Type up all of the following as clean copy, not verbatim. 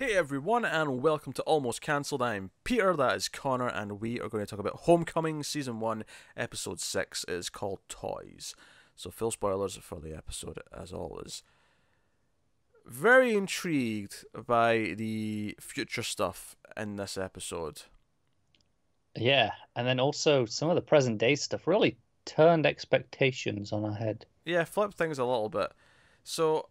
Hey everyone, and welcome to Almost Cancelled. I'm Peter, that is Connor, and we are going to talk about Homecoming Season 1, Episode 6. It is called Toys. So, full spoilers for the episode, as always. Very intrigued by the future stuff in this episode. Yeah, and then also some of the present day stuff really turned expectations on our head. Yeah, flip things a little bit. So,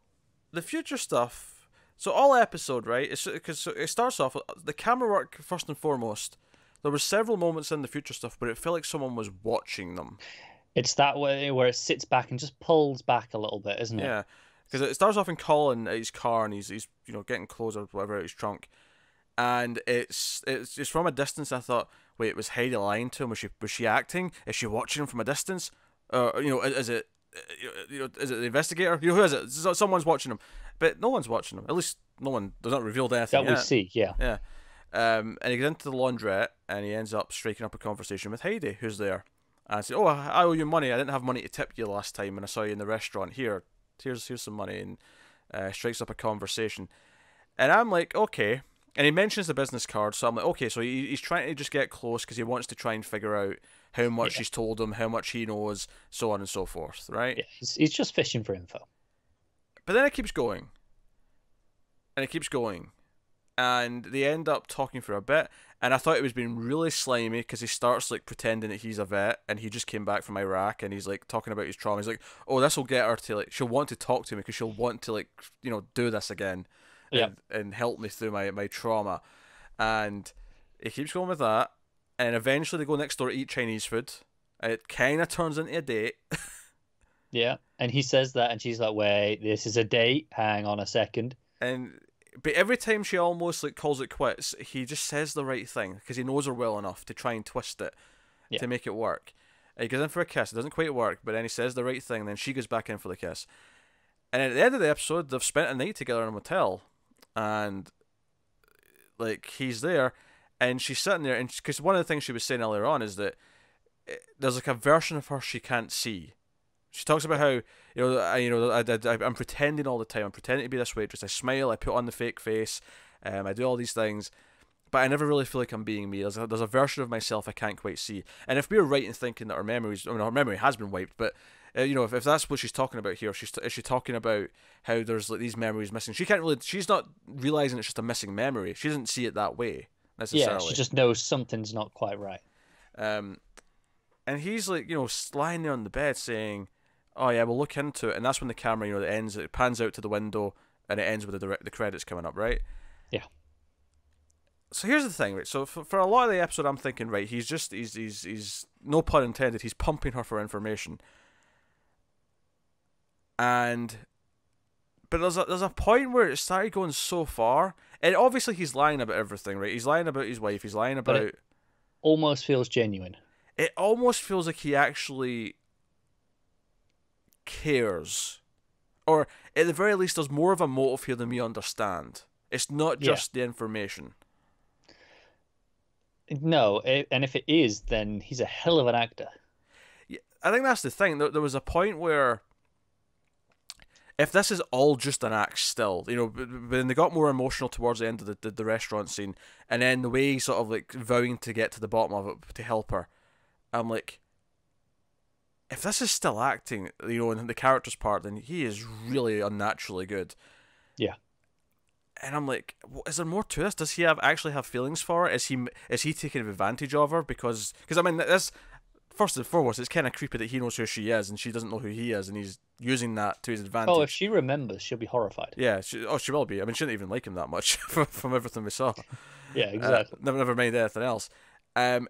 the future stuff. So, all episode, right? Because it starts off, the camera work, first and foremost. There were several moments in the future stuff where it felt like someone was watching them. It's that way where it sits back and just pulls back a little bit, isn't it? Yeah, because it starts off in Colin at his car, and he's getting clothes or whatever out his trunk, and it's from a distance. I thought, wait, was Heidi lying to him? Was she acting? Is she watching him from a distance? Is it is it the investigator? Who is it? Someone's watching him, but no one's watching him. At least no one. There's not revealed anything That we yet. see, yeah. Yeah. And he gets into the laundrette, and he ends up striking up a conversation with Heidi, who's there. And I said, "Oh, I owe you money. I didn't have money to tip you last time, and I saw you in the restaurant. Here's some money." And strikes up a conversation, and I'm like, okay. And he mentions the business card, so I'm like, okay. So he's trying to just get close because he wants to try and figure out how much Yeah, she's told him, how much he knows, so on and so forth, right? yeah. He's just fishing for info. But then it keeps going, and it keeps going, and they end up talking for a bit. And I thought it was being really slimy because he starts like pretending that he's a vet and he just came back from Iraq, and he's like talking about his trauma. He's like, "Oh, this will get her to like she'll want to talk to me because she'll want to like do this again, Yeah, and help me through my trauma." And he keeps going with that, and eventually they go next door to eat Chinese food. And it kind of turns into a date, yeah. And he says that, and she's like, "Wait, this is a date. Hang on a second." and but every time she almost like calls it quits, he just says the right thing because he knows her well enough to try and twist it Yeah, to make it work. And he goes in for a kiss. It doesn't quite work, but then he says the right thing. And then she goes back in for the kiss. And at the end of the episode, they've spent a night together in a motel, and like he's there, and she's sitting there, and because one of the things she was saying earlier on is that there's like a version of her she can't see. She talks about how I'm pretending all the time. I'm pretending to be this waitress. I smile. I put on the fake face. I do all these things, but I never really feel like I'm being me. There's a version of myself I can't quite see. And if we're right in thinking that our memories, I mean, our memory has been wiped, but if that's what she's talking about here, is she talking about how there's like these memories missing? She's not realizing it's just a missing memory. She doesn't see it that way yeah. She necessarily. just knows something's not quite right. Um, and he's like, lying there on the bed saying, "Oh yeah, we'll look into it." And that's when the camera, it pans out to the window, and it ends with the credits coming up, right? Yeah, So here's the thing, right? So for a lot of the episode, I'm thinking, right, he's no pun intended, he's pumping her for information, and but there's a point where it started going so far, and obviously he's lying about everything, right? He's lying about his wife, he's lying but about. it almost feels genuine. It almost feels like he actually cares, or at the very least, there's more of a motive here than we understand. It's not Yeah. just the information. No, and if it is, then he's a hell of an actor. Yeah, I think that's the thing. There was a point where if this is all just an act still, when they got more emotional towards the end of the restaurant scene, and then the way he's sort of like vowing to get to the bottom of it to help her, I'm like, if this is still acting, in the character's part, then he is really unnaturally good. Yeah. And I'm like, is there more to this? Does he actually have feelings for her? Is he taking advantage of her? Because I mean, this first and foremost, it's kind of creepy that he knows who she is and she doesn't know who he is, and he's using that to his Oh, if advantage. she remembers, she'll be horrified. Yeah, she will be. I mean, she didn't even like him that much from everything we saw. Yeah, exactly. Never mind anything else. Um,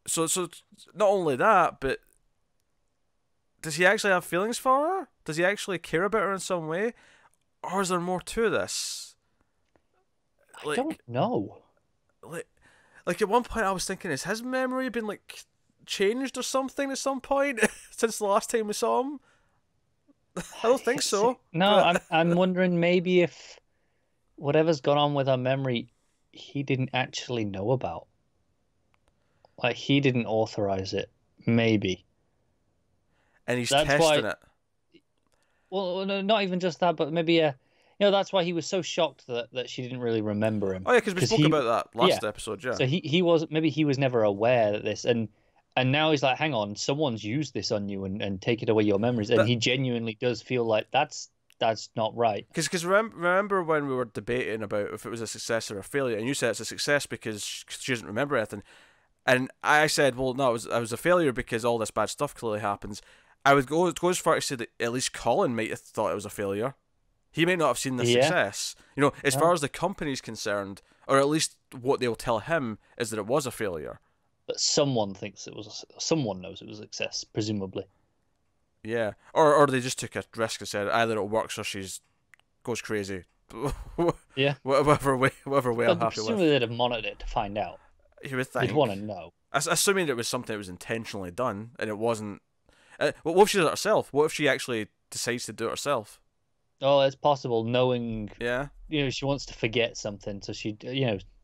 so not only that, but does he actually have feelings for her? Does he actually care about her in some way, or is there more to this? I don't Like, know. like, like at one point, I was thinking, has his memory been like changed or something at some point since the last time we saw him? I don't think so. No, But I'm wondering maybe if whatever's gone on with our memory, he didn't actually know about. Like he didn't authorize it. Maybe. and he's That's testing why. it. Well, no, not even just that, but maybe that's why he was so shocked that she didn't really remember him Oh yeah, because we because spoke he, about that yeah. last episode. Yeah. So he was maybe he was never aware that this and now he's like, hang on, someone's used this on you and taken away your memories, and That he genuinely does feel like that's not right. because remember when we were debating about if it was a success or a failure, and you said it's a success because she doesn't remember anything, and I said, well, no, it was a failure because all this bad stuff clearly happens. I would go as far to say that at least Colin might have thought it was a failure. He may not have seen the Yeah. success. You know, as Yeah. far as the company's concerned, or at least what they'll tell him is that it was a failure. But someone thinks it was someone knows it was a success, presumably. Yeah, or they just took a risk and said either it works or she's goes crazy. Yeah. Whatever way I'm happy Presumably with. they'd have monitored it to find out. You would They'd think. want to know. Assuming it was something that was intentionally done and it wasn't. What if she did it herself? What if she actually decides to do it herself? Oh, it's possible, knowing, Yeah. she wants to forget something, so she,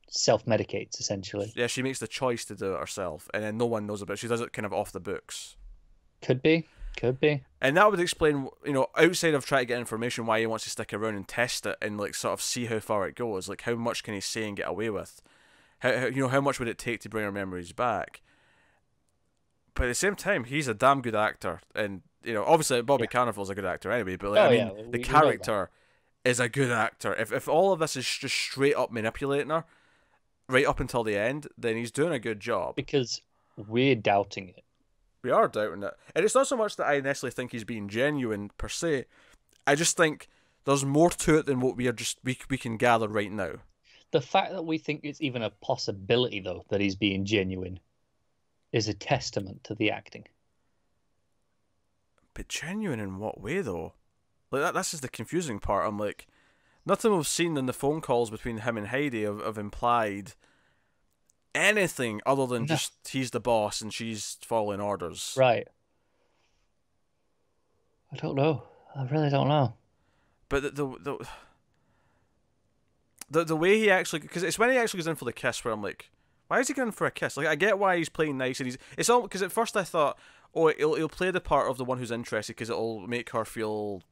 self-medicates essentially. Yeah, she makes the choice to do it herself, and then no one knows about it. She does it kind of off the books. Could be. And that would explain, outside of trying to get information, why he wants to stick around and test it and like sort of see how far it goes. Like how much can he say and get away with? How much would it take to bring her memories back? But at the same time, he's a damn good actor, and obviously Bobby Cannavale's a good actor anyway. But like, the we know that. character is a good actor. If all of this is just straight up manipulating her, right up until the end, then he's doing a good job. Because we're doubting it. We are doubting it. And it's not so much that I necessarily think he's being genuine per se. I just think there's more to it than what we can gather right now. The fact that we think it's even a possibility, though, that he's being genuine is a testament to the acting. But genuine in what way, though? Like that's just the confusing part. I'm like, nothing we've seen in the phone calls between him and Heidi have implied anything other than just he's the boss and she's following orders. Right. I don't know. I really don't know. But the way he actually, because it's when he actually goes in for the kiss where I'm like, why is he going for a kiss? Like I get why he's playing nice, and it's all because at first I thought, oh, he'll play the part of the one who's interested because it'll make her feel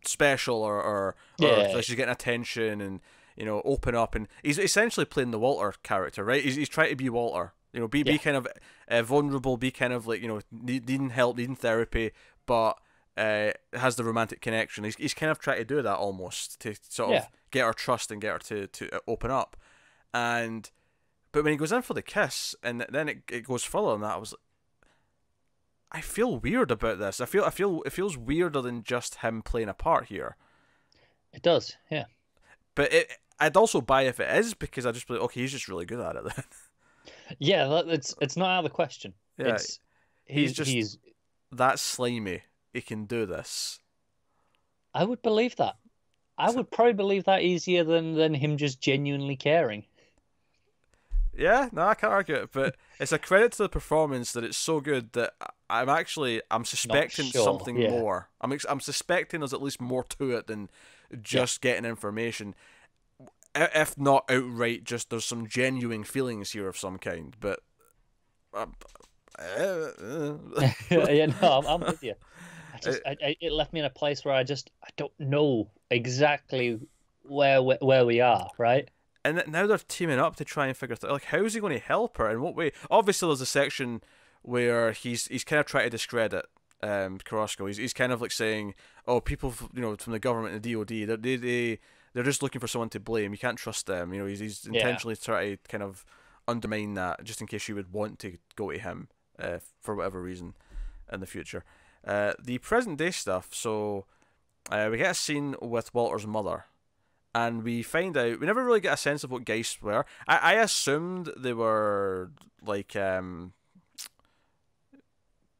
special or like she's getting attention and open up, and he's essentially playing the Walter character, right? He's trying to be Walter, be kind of vulnerable, be kind of like needing help, needing therapy, but has the romantic connection. He's kind of trying to do that almost to sort of get her trust and get her to open up, but when he goes in for the kiss and then it goes further than that, I was like, I feel weird about this. I feel it feels weirder than just him playing a part here. It does, yeah. But I'd also buy if it is, because I just be like, okay, he's just really good at it then. Yeah, it's not out of the question. Yeah, he's that slimy. He can do this. I would believe that. I would probably believe that easier than him just genuinely caring. Yeah, no, I can't argue it, but it's a credit to the performance that it's so good that I'm suspecting something more. I'm suspecting there's at least more to it than just getting information. If not outright, just there's some genuine feelings here of some kind. But yeah, no, I'm with you. It left me in a place where I don't know exactly where we are, right? And now they're teaming up to try and figure out, like, how is he going to help her? In what way? Obviously, there's a section where he's kind of trying to discredit Carrasco. He's kind of like saying, oh, people from the government and the DOD, they're just looking for someone to blame. You can't trust them. He's intentionally trying to kind of undermine that just in case you would want to go to him for whatever reason in the future. The present day stuff. So we get a scene with Walter's mother. And we find out, we never really get a sense of what Geist were. I assumed they were like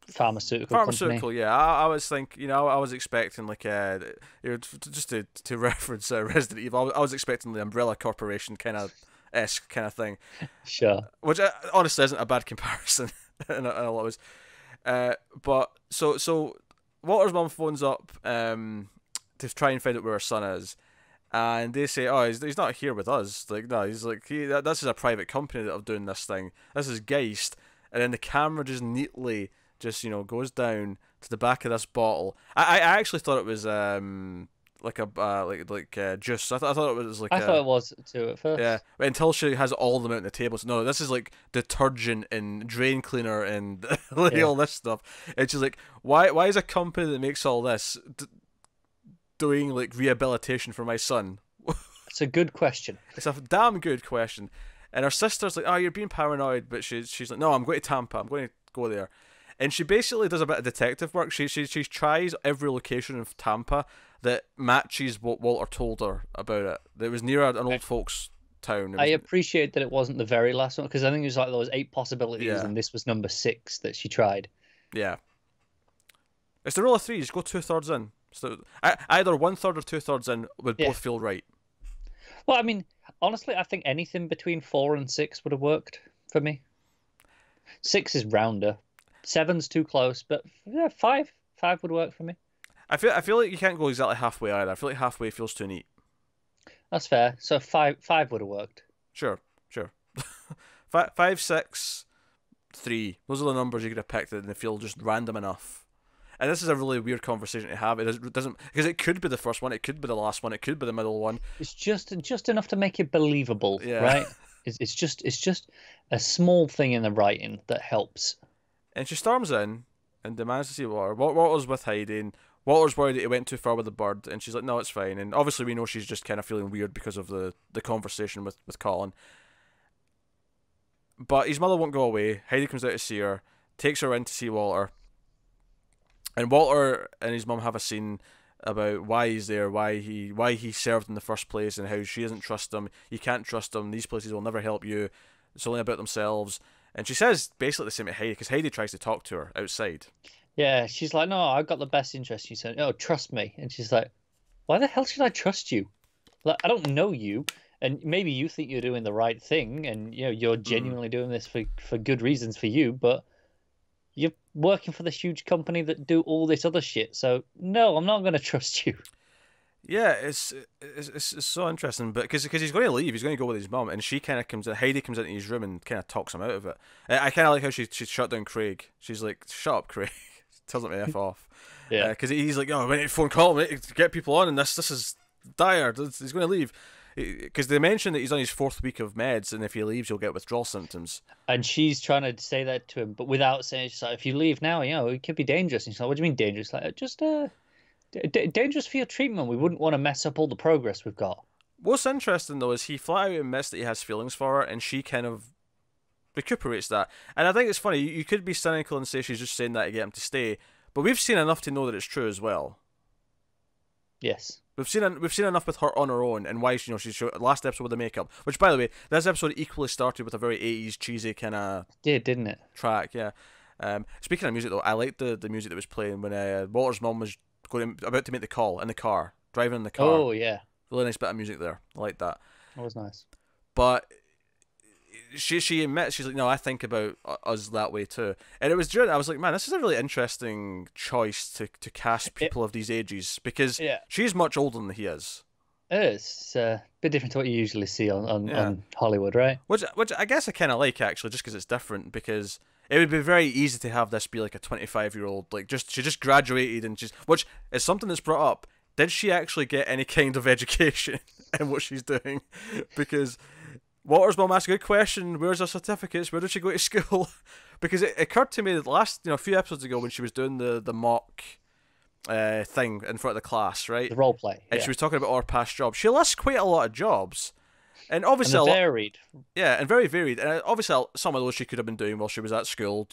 pharmaceutical company. Yeah. I was thinking, I was expecting like just to reference Resident Evil. I was expecting the Umbrella Corporation kind of thing. Sure. Which honestly isn't a bad comparison in a lot of ways. But so Walter's mum phones up to try and find out where her son is. And they say, oh, he's not here with us. Like, no, he's like, this is a private company that are doing this thing. This is Geist. And then the camera just neatly goes down to the back of this bottle. I actually thought it was juice. I thought it was like I thought a it was too at yeah. first. Until she has all of them out on the table. So, no, this is like detergent and drain cleaner and like Yeah. all this stuff. It's just like why is a company that makes all this doing like rehabilitation for my son? It's a good question. It's a damn good question. And her sister's like, "Oh, you're being paranoid," but she's like, "No, I'm going to Tampa. I'm going to go there." And she basically does a bit of detective work. She tries every location of Tampa that matches what Walter told her about it. It was near an old folks town. I appreciate that it wasn't the very last one because I think it was like there was 8 possibilities Yeah. and this was number 6 that she tried. Yeah. It's the rule of threes. Go 2/3 in. So either 1/3 or 2/3 in would Yeah. both feel right. Well, I mean, honestly, I think anything between 4 and 6 would have worked for me. 6 is rounder. 7's too close, but yeah, 5 would work for me. I feel like you can't go exactly halfway either. I feel like halfway feels too neat. That's fair. So 5 would have worked. Sure. 5, 6, 3. Those are the numbers you could have picked and they feel just random enough. And this is a really weird conversation to have. It doesn't because it could be the first one, it could be the last one, it could be the middle one. It's just enough to make it believable, Yeah. right? It's just a small thing in the writing that helps. And she storms in and demands to see Walter. Walter's with Heidi, and Walter's worried that he went too far with the bird, and she's like, "No, it's fine." And obviously, we know she's just kind of feeling weird because of the conversation with Colin. But his mother won't go away. Heidi comes out to see her, takes her in to see Walter. And Walter and his mum have a scene about why he's there, why he served in the first place, and how she doesn't trust him. You can't trust them. These places will never help you. It's only about themselves. And she says basically the same to Heidi because Heidi tries to talk to her outside. Yeah, she's like, "No, I've got the best interest." She said, "Oh, trust me." And she's like, "Why the hell should I trust you? Like, I don't know you, and maybe you think you're doing the right thing, and you're genuinely doing this for good reasons for you, but you're working for this huge company that do all this other shit. So no, I'm not going to trust you." Yeah, it's so interesting, but because he's going to leave, he's going to go with his mum, and she kind of comes in. Heidi comes into his room and kind of talks him out of it. I kind of like how she shut down Craig. She's like, "Shut up, Craig." Tells him to f off. Yeah, Because he's like, "Oh, we need to phone call to get people on, and this is dire. He's going to leave." Because they mentioned that he's on his 4th week of meds, and if he leaves, he'll get withdrawal symptoms. and she's trying to say that to him, but without saying. She's like, "If you leave now, it could be dangerous." And he's like, "What do you mean dangerous?" Like, just dangerous for your treatment. We wouldn't want to mess up all the progress we've got. What's interesting though is he flat out admits that he has feelings for her, and she kind of recuperates that. And I think it's funny. You could be cynical and say she's just saying that to get him to stay, but we've seen enough to know that it's true as well. Yes. We've seen enough with her on her own, and why she's last episode with the makeup. Which, by the way, this episode equally started with a very 80s cheesy kind of Didn't it? track. Yeah. Speaking of music though, I liked the music that was playing when Walter's mum was about to make the call in the car, driving in the car. Oh yeah, Really nice bit of music there. I like that. that was nice. But she admits, she's like, "No, I think about us that way too." And it was during I was like, "Man, this is a really interesting choice to cast people of these ages because Yeah. she's much older than he is." It's a bit different to what you usually see on Hollywood, right? Which I guess I kind of like actually, just because it's different. Because it would be very easy to have this be like a 25-year-old, like she just graduated and which is something that's brought up. Did she actually get any kind of education in what she's doing? Because Walter's mum asked a good question. Where's her certificates? Where did she go to school? Because it occurred to me that a few episodes ago when she was doing the mock thing in front of the class, right? The role play. And Yeah. she was talking about all her past jobs. She lists quite a lot of jobs. And And obviously they're a lot, varied. yeah, and very varied. And obviously some of those she could have been doing while she was at school,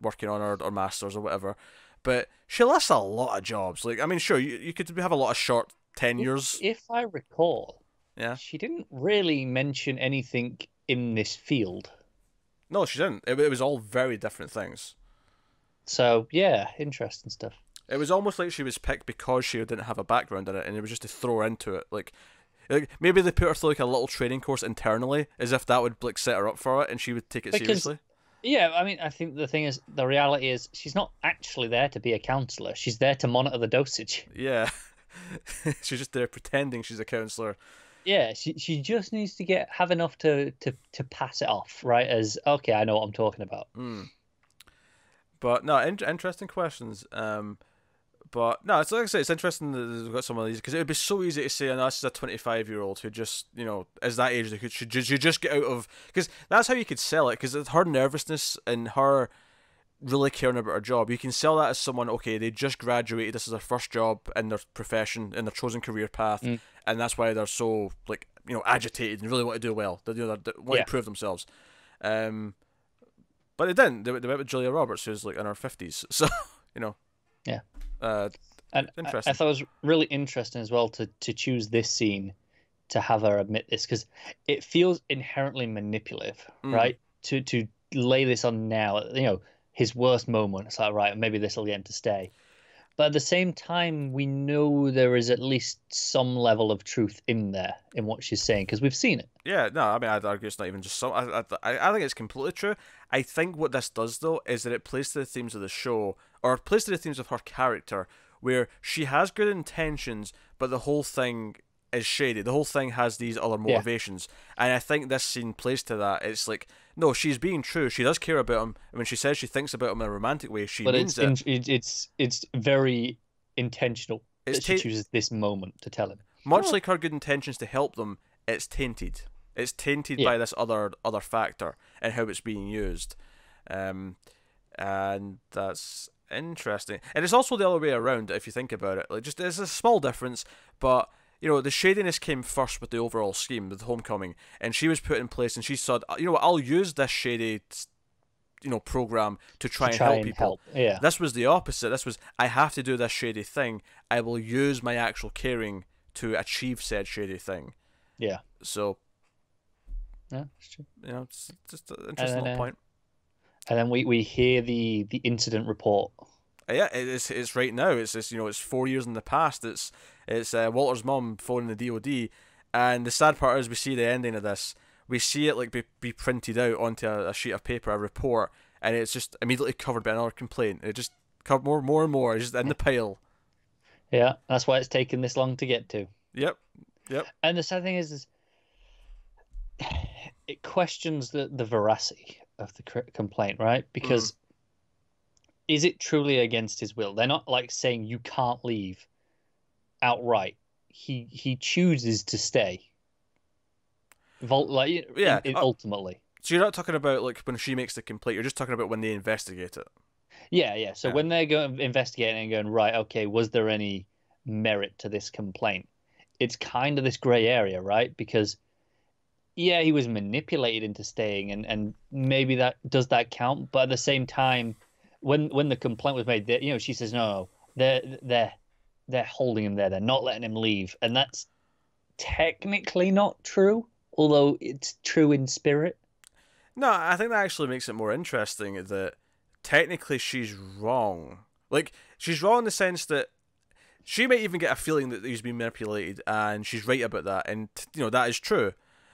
working on her masters or whatever. But she lists a lot of jobs. Like, I mean, sure, you could have a lot of short tenures. If I recall, Yeah. she didn't really mention anything in this field. No, she didn't. It was all very different things. So yeah, interesting stuff. It was almost like she was picked because she didn't have a background in it, and it was just to throw her into it. Like maybe they put her through like a little training course internally, as if that would like set her up for it, and she would take it seriously. Yeah, I mean, I think the reality is she's not actually there to be a counselor. She's there to monitor the dosage. Yeah, she's just there pretending she's a counselor. Yeah, she just needs to have enough to pass it off, right? As okay, I know what I'm talking about. But no, interesting questions. But no, it's like I say, it's interesting that they've got some of these because it would be so easy to say, "Oh, no, this is a 25-year-old who just, is that age that should you just get out of," because that's how you could sell it. Because her nervousness and her really caring about her job, you can sell that as someone, okay, they just graduated, this is their first job in their profession, in their chosen career path, and that's why they're so like agitated and really want to do well. They want to prove themselves. But they didn't. They went with Julia Roberts, who's like in her 50s. So Yeah. And interesting. I thought it was really interesting as well to choose this scene to have her admit this, because it feels inherently manipulative, right? To lay this on now, his worst moment. It's like, right, maybe this will get him to stay. But at the same time, we know there is at least some level of truth in there in what she's saying, because we've seen it. Yeah, no, I mean, I'd argue it's not even just some. I think it's completely true. I think what this does, though, is that it plays to the themes of the show, or plays to the themes of her character, where she has good intentions, but the whole thing is shady. The whole thing has these other motivations. And I think this scene plays to that. It's like, no, she's being true. She does care about him. And when she says she thinks about him in a romantic way, she means it. It's very intentional that she chooses this moment to tell him. Much like her good intentions to help them, it's tainted. It's tainted by this other factor and how it's being used. And that's interesting. And it's also the other way around, if you think about it. Like, just it's a small difference, but the shadiness came first with the overall scheme, with Homecoming, and she was put in place, and she said, I'll use this shady, program to try and help people. Yeah. This was the opposite. This was, I have to do this shady thing. I will use my actual caring to achieve said shady thing. Yeah. So, yeah, it's true. It's just an interesting little point. And then we hear the incident report. Yeah, it's right now. It's 4 years in the past. It's Walter's mum phoning the DOD, and the sad part is we see the ending of this. We see it like be printed out onto a sheet of paper, a report, and it's just immediately covered by another complaint. It just covered more and more. It's just in the pile. Yeah, that's why it's taken this long to get to. Yep. And the sad thing is it questions the veracity of the complaint, right? Because is it truly against his will? They're not like saying you can't leave outright. He chooses to stay. Ultimately. So you're not talking about like when she makes the complaint. You're just talking about when they investigate it. Yeah. So when they're going investigating and going, right, okay, was there any merit to this complaint? It's kind of this gray area, right? Because he was manipulated into staying, and maybe does that count? But at the same time, when the complaint was made, she says no, they're holding him there, they're not letting him leave, and that's technically not true, although it's true in spirit. No, I think that actually makes it more interesting that technically she's wrong. Like, she's wrong in the sense that she might even get a feeling that he's been manipulated, and she's right about that, and that is true.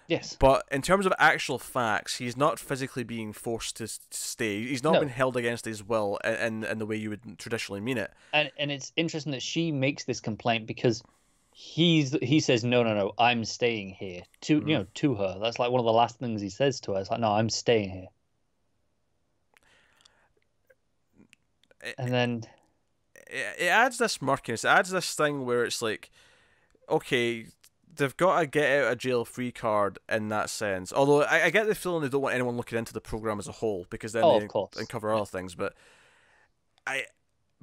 Yes. But in terms of actual facts, he's not physically being forced to stay. He's not been held against his will in the way you would traditionally mean it. And it's interesting that she makes this complaint because he says, no, I'm staying here to her. That's like one of the last things he says to her. It's like, no, I'm staying here. And then it adds this murkiness. It adds this thing where it's like, okay, they've got a get out of jail free card in that sense. Although I get the feeling they don't want anyone looking into the program as a whole, because then they uncover other things. But at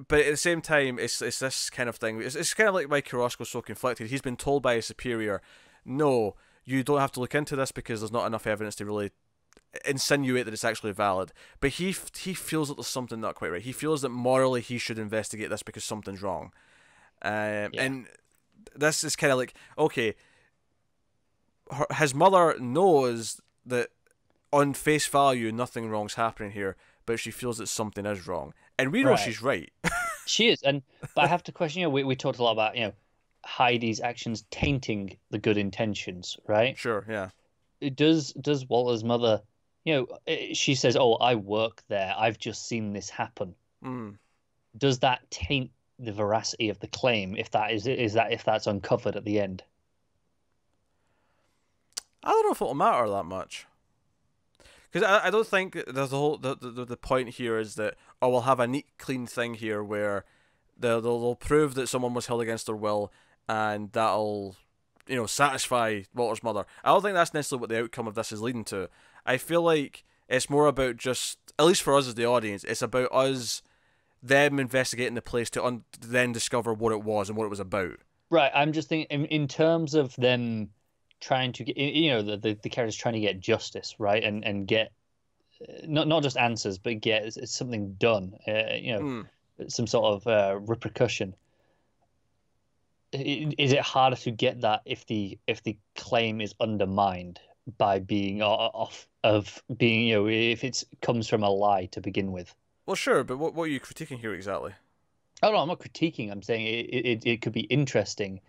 the same time, it's this kind of thing. It's kind of like why Carrasco's so conflicted. He's been told by a superior, no, you don't have to look into this because there's not enough evidence to really insinuate that it's actually valid. But he feels that there's something not quite right. He feels that morally he should investigate this because something's wrong. And this is kind of like, okay, his mother knows that on face value nothing wrong's happening here, but she feels that something is wrong, and we know she's right. She is, but I have to question. We talked a lot about Heidi's actions tainting the good intentions, right? Sure, yeah. Does Walter's mother, she says, "Oh, I work there. I've just seen this happen." Does that taint the veracity of the claim if that's uncovered at the end? I don't know if it'll matter that much, because I don't think there's the point here is that we'll have a neat clean thing here where they'll prove that someone was held against their will, and that'll, satisfy Walter's mother. I don't think that's necessarily what the outcome of this is leading to. I feel like it's more about just, at least for us as the audience, it's about them investigating the place to then discover what it was and what it was about. Right. I'm just thinking in terms of them trying to get, the characters trying to get justice, right, and get not just answers, but get something done. Some sort of repercussion. Is it harder to get that if the claim is undermined by being off of being, if it comes from a lie to begin with? Well, sure, but what are you critiquing here exactly? Oh no, I'm not critiquing. I'm saying it could be interesting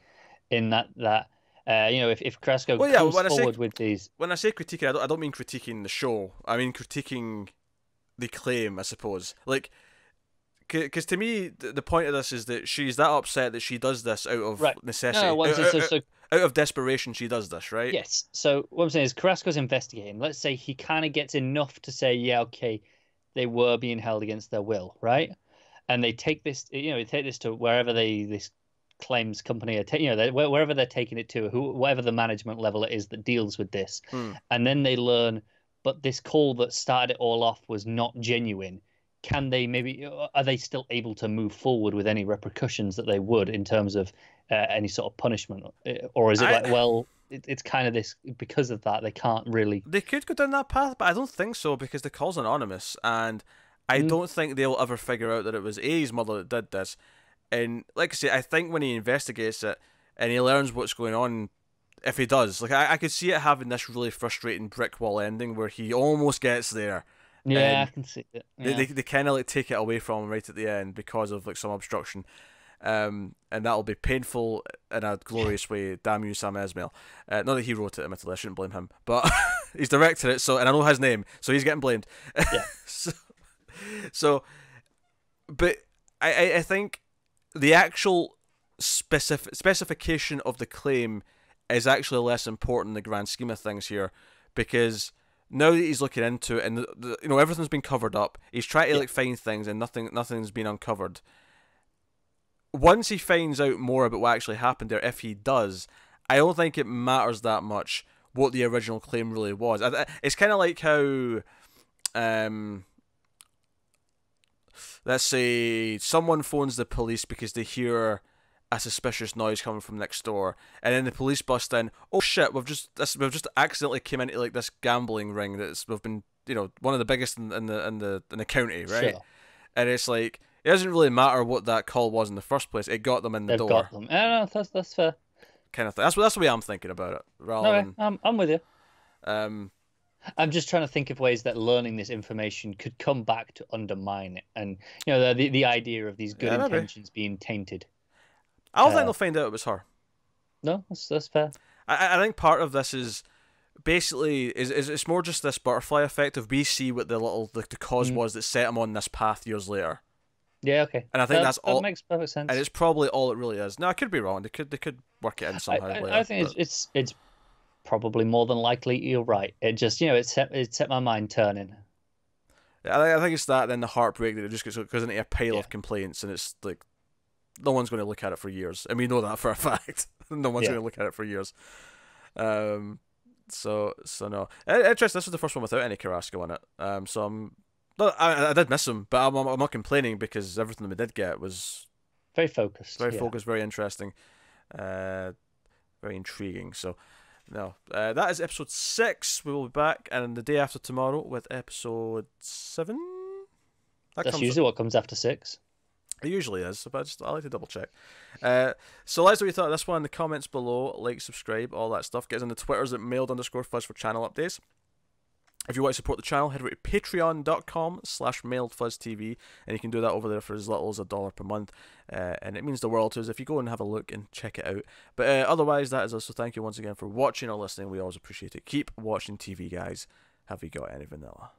in that if Carrasco comes forward with these. When I say critiquing, I don't mean critiquing the show. I mean critiquing the claim, I suppose. Like, because to me, the point of this is that she's that upset that she does this out of necessity. Out of desperation, she does this, right? Yes. So what I'm saying is Carrasco's investigating. Let's say he kind of gets enough to say, yeah, okay, they were being held against their will, right? And they take this, to wherever this claims company are, wherever they're taking it to, whatever the management level it is that deals with this, and then they learn, but this call that started it all off was not genuine. Are they still able to move forward with any repercussions that they would in terms of any sort of punishment, or is it it's kind of this, because of that they can't really. They could go down that path, but I don't think so, because the call's anonymous, and I don't think they'll ever figure out that it was A's mother that did this. And like I say, I think when he investigates it and he learns what's going on, if he does, like I could see it having this really frustrating brick wall ending where he almost gets there. Yeah, I can see it. Yeah. They kind of like take it away from him right at the end because of like some obstruction, and that'll be painful in a glorious way. Damn you, Sam Esmail. Not that he wrote it, admittedly, I shouldn't blame him, but he's directed it, and I know his name, so he's getting blamed. Yeah. But I think the actual specification of the claim is actually less important in the grand scheme of things here, because now that he's looking into it and everything's been covered up, he's trying to find things and nothing's been uncovered. Once he finds out more about what actually happened there, if he does, I don't think it matters that much what the original claim really was. It's kind of like how, let's say someone phones the police because they hear a suspicious noise coming from next door, and then the police bust in. Oh shit! We've just accidentally came into like this gambling ring we've been one of the biggest in the county, right? Sure. And it's like it doesn't really matter what that call was in the first place. It got them in the door. Got them. No, that's fair. Kind of thing. That's the way I'm thinking about it. I'm with you. I'm just trying to think of ways that learning this information could come back to undermine it, and the idea of these good intentions being tainted. I don't think they'll find out it was her. No, that's fair. I think part of this is basically it's more just this butterfly effect of we see what the cause was that set him on this path years later. Yeah, okay. And I think that's all. That makes perfect sense. And it's probably all it really is. No, I could be wrong. They could work it in somehow. I think it's probably more than likely you're right. It just it set my mind turning. I think it's that, then the heartbreak that it just goes into a pile of complaints, and it's like no one's going to look at it for years, and we know that for a fact. No one's going to look at it for years. So no. Interesting. This was the first one without any Carrasco in it. So I did miss him, but I'm not complaining because everything that we did get was very focused. Very interesting, very intriguing. So no, that is episode 6. We will be back, and the day after tomorrow with episode 7. That's usually what comes after 6. It usually is, but I like to double check. So let us know what you thought of this one in the comments below. Like, subscribe, all that stuff. Get us on the Twitters at mailed_fuzz for channel updates. If you want to support the channel, head over to patreon.com/mailedfuzztv, and you can do that over there for as little as $1 per month, and it means the world to us if you go and have a look and check it out. But otherwise, that is us, so thank you once again for watching or listening. We always appreciate it. Keep watching TV, guys. Have you got any vanilla?